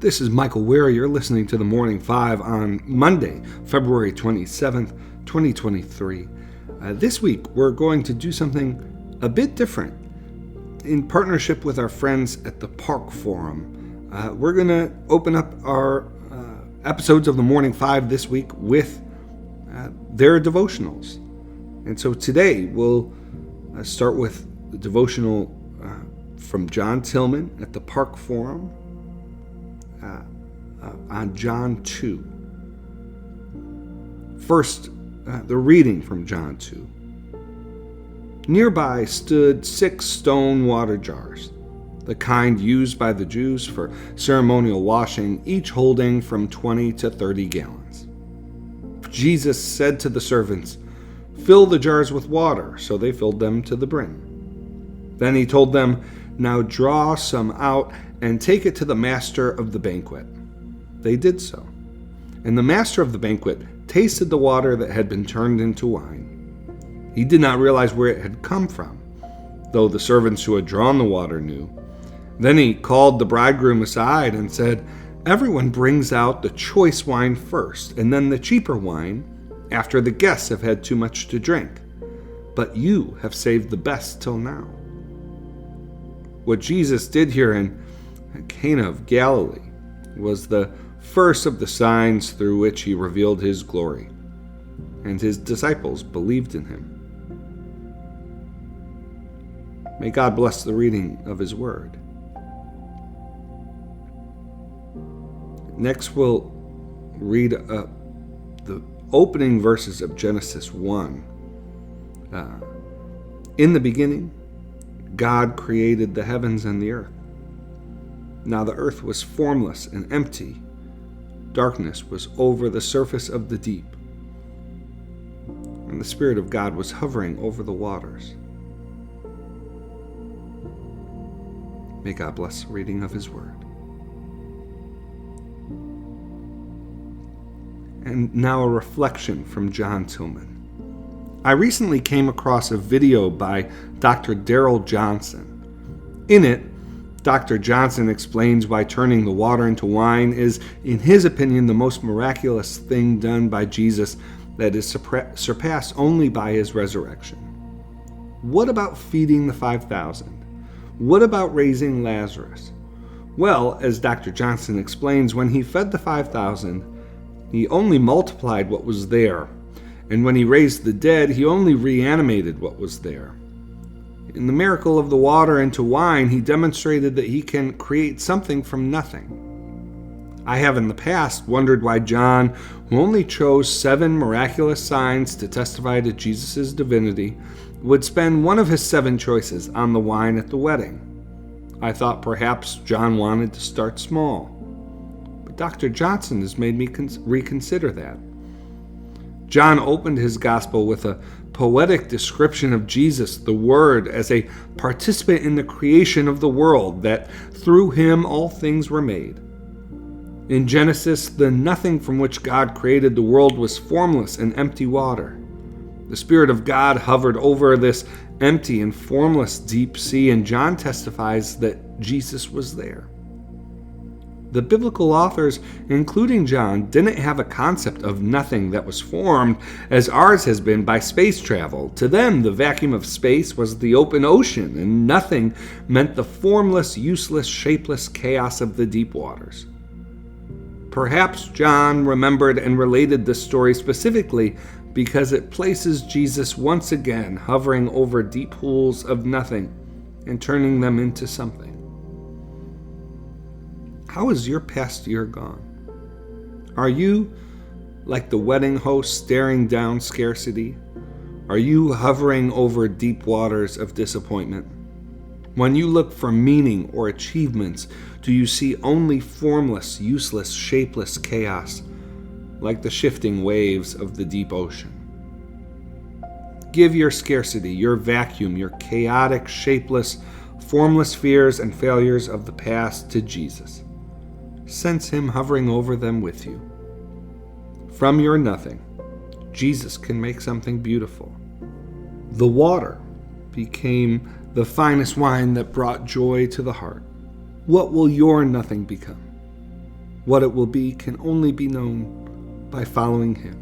This is Michael Ware. You're listening to the Morning Five on Monday, February 27th, 2023. This week, we're going to do something a bit different. In partnership with our friends at the Park Forum, we're going to open up our episodes of the Morning Five this week with their devotionals. And so today, we'll start with the devotional from John Tillman at the Park Forum. On John 2. First, the reading from John 2. Nearby stood 6 stone water jars, the kind used by the Jews for ceremonial washing, each holding from 20 to 30 gallons. Jesus said to the servants, "Fill the jars with water," so they filled them to the brim. Then he told them, "Now draw some out and take it to the master of the banquet." They did so. And the master of the banquet tasted the water that had been turned into wine. He did not realize where it had come from, though the servants who had drawn the water knew. Then he called the bridegroom aside and said, "Everyone brings out the choice wine first, and then the cheaper wine after the guests have had too much to drink. But you have saved the best till now." What Jesus did here in Cana of Galilee was the first of the signs through which he revealed his glory, and his disciples believed in him. May God bless the reading of his word. Next, we'll read the opening verses of Genesis 1. In the beginning, God created the heavens and the earth. Now the earth was formless and empty. Darkness was over the surface of the deep, and the Spirit of God was hovering over the waters. May God bless the reading of his word. And now a reflection from John Tillman. I recently came across a video by Dr. Darrell Johnson. In it, Dr. Johnson explains why turning the water into wine is, in his opinion, the most miraculous thing done by Jesus that is surpassed only by his resurrection. What about feeding the 5,000? What about raising Lazarus? Well, as Dr. Johnson explains, when he fed the 5,000, he only multiplied what was there. And when he raised the dead, he only reanimated what was there. In the miracle of the water into wine, he demonstrated that he can create something from nothing. I have in the past wondered why John, who only chose 7 miraculous signs to testify to Jesus' divinity, would spend one of his 7 choices on the wine at the wedding. I thought perhaps John wanted to start small. But Dr. Johnson has made me reconsider that. John opened his gospel with a poetic description of Jesus, the Word, as a participant in the creation of the world, that through him all things were made. In Genesis, the nothing from which God created the world was formless and empty water. The Spirit of God hovered over this empty and formless deep sea, and John testifies that Jesus was there. The biblical authors, including John, didn't have a concept of nothing that was formed as ours has been by space travel. To them, the vacuum of space was the open ocean, and nothing meant the formless, useless, shapeless chaos of the deep waters. Perhaps John remembered and related this story specifically because it places Jesus once again hovering over deep pools of nothing and turning them into something. How has your past year gone? Are you like the wedding host staring down scarcity? Are you hovering over deep waters of disappointment? When you look for meaning or achievements, do you see only formless, useless, shapeless chaos, like the shifting waves of the deep ocean? Give your scarcity, your vacuum, your chaotic, shapeless, formless fears and failures of the past to Jesus. Sense him hovering over them with you. From your nothing, Jesus can make something beautiful. The water became the finest wine that brought joy to the heart. What will your nothing become? What it will be can only be known by following him.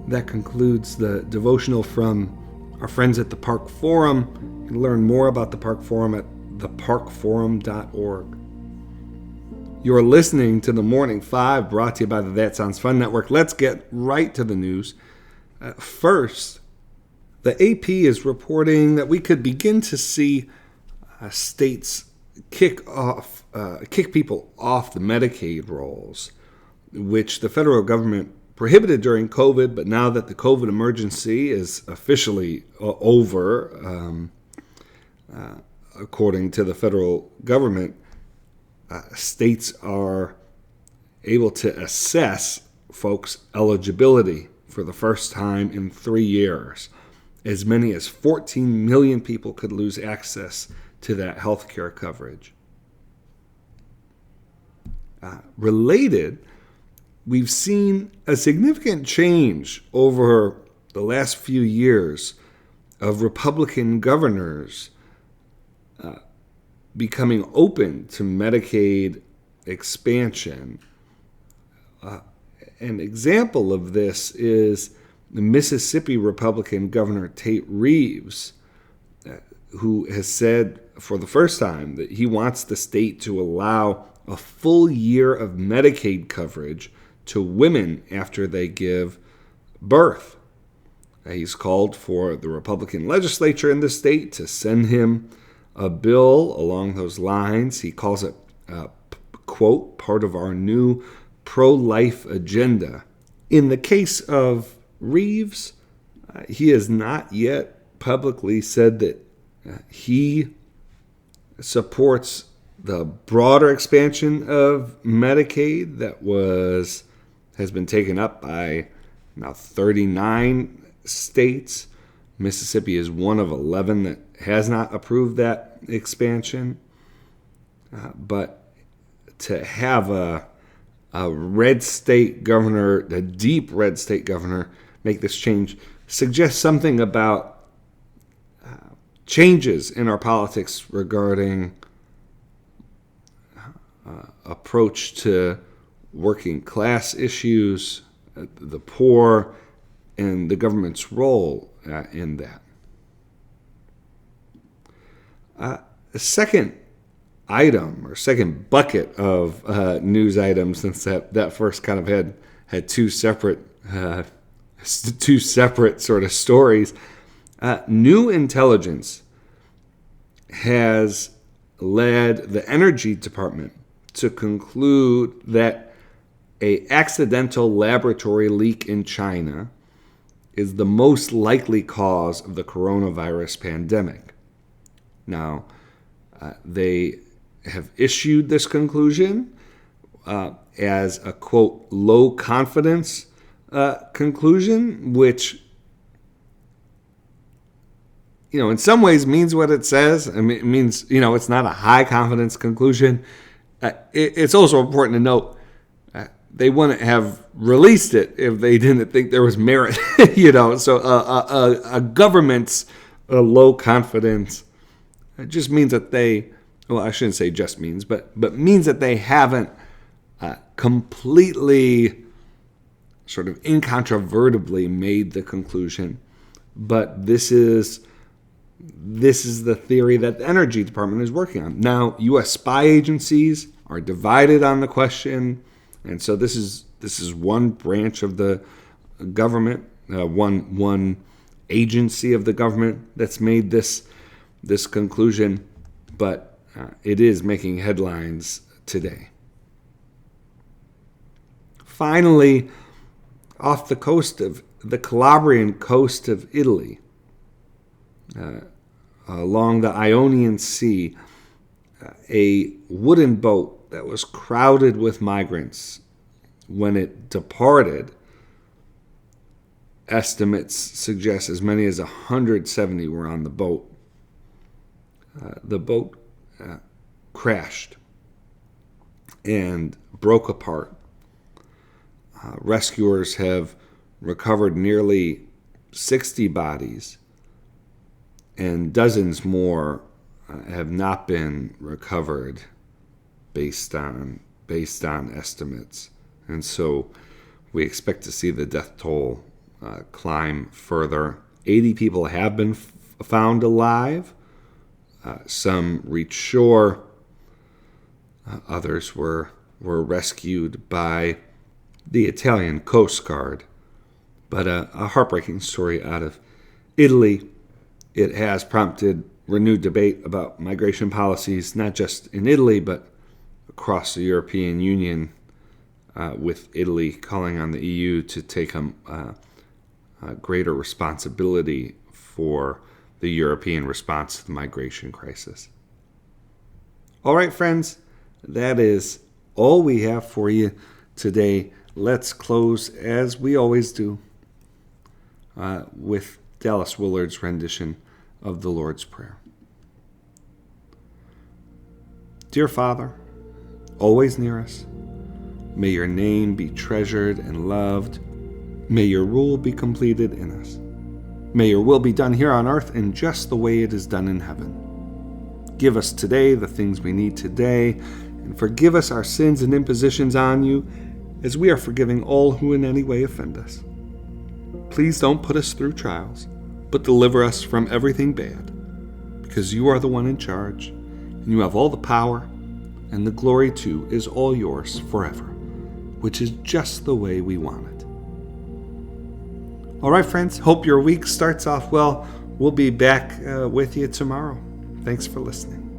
That concludes the devotional from our friends at the Park Forum. You can learn more about the Park Forum at theparkforum.org. You're listening to The Morning 5, brought to you by the That Sounds Fun Network. Let's get right to the news. First, the AP is reporting that we could begin to see states kick people off the Medicaid rolls, which the federal government prohibited during COVID, but now that the COVID emergency is officially over, according to the federal government, states are able to assess folks' eligibility for the first time in 3 years. As many as 14 million people could lose access to that health care coverage. Related, we've seen a significant change over the last few years of Republican governors becoming open to Medicaid expansion. An example of this is the Mississippi Republican Governor Tate Reeves, who has said for the first time that he wants the state to allow a full year of Medicaid coverage to women after they give birth. He's called for the Republican legislature in the state to send him a bill along those lines. He calls it, quote, part of our new pro-life agenda. In the case of Reeves, he has not yet publicly said that he supports the broader expansion of Medicaid that has been taken up by now 39 states. Mississippi is one of 11 that has not approved that expansion. But to have a red state governor, a deep red state governor, make this change suggests something about changes in our politics regarding approach to working class issues, the poor, and the government's role in that. The second item, or second bucket of news items, since that first kind of had two separate sort of stories. New intelligence has led the Energy Department to conclude that an accidental laboratory leak in China is the most likely cause of the coronavirus pandemic. Now, they have issued this conclusion as a, quote, low confidence conclusion, which, in some ways means what it says. I mean, it means, it's not a high confidence conclusion. It's also important to note they wouldn't have released it if they didn't think there was merit, So a government's low confidence just means that I shouldn't say just means, but means that they haven't completely sort of incontrovertibly made the conclusion. But this is the theory that the Energy Department is working on. Now, U.S. spy agencies are divided on the question, and so this is one branch of the government, one agency of the government that's made this conclusion, but it is making headlines today. Finally, off the Calabrian coast of Italy, along the Ionian Sea, a wooden boat that was crowded with migrants when it departed, estimates suggest as many as 170 were on the boat. The boat crashed and broke apart. Rescuers have recovered nearly 60 bodies, and dozens more have not been recovered based on estimates. And so we expect to see the death toll climb further. 80 people have been found alive. Some reached shore. Others were rescued by the Italian Coast Guard. But a heartbreaking story out of Italy. It has prompted renewed debate about migration policies, not just in Italy, but across the European Union, with Italy calling on the EU to take a greater responsibility for the European response to the migration crisis. All right, friends, that is all we have for you today. Let's close, as we always do, with Dallas Willard's rendition of the Lord's Prayer. Dear Father, always near us, may your name be treasured and loved. May your rule be completed in us. May your will be done here on earth in just the way it is done in heaven. Give us today the things we need today, and forgive us our sins and impositions on you, as we are forgiving all who in any way offend us. Please don't put us through trials, but deliver us from everything bad, because you are the one in charge, and you have all the power, and the glory too is all yours forever, which is just the way we want it. All right, friends, hope your week starts off well. We'll be back with you tomorrow. Thanks for listening.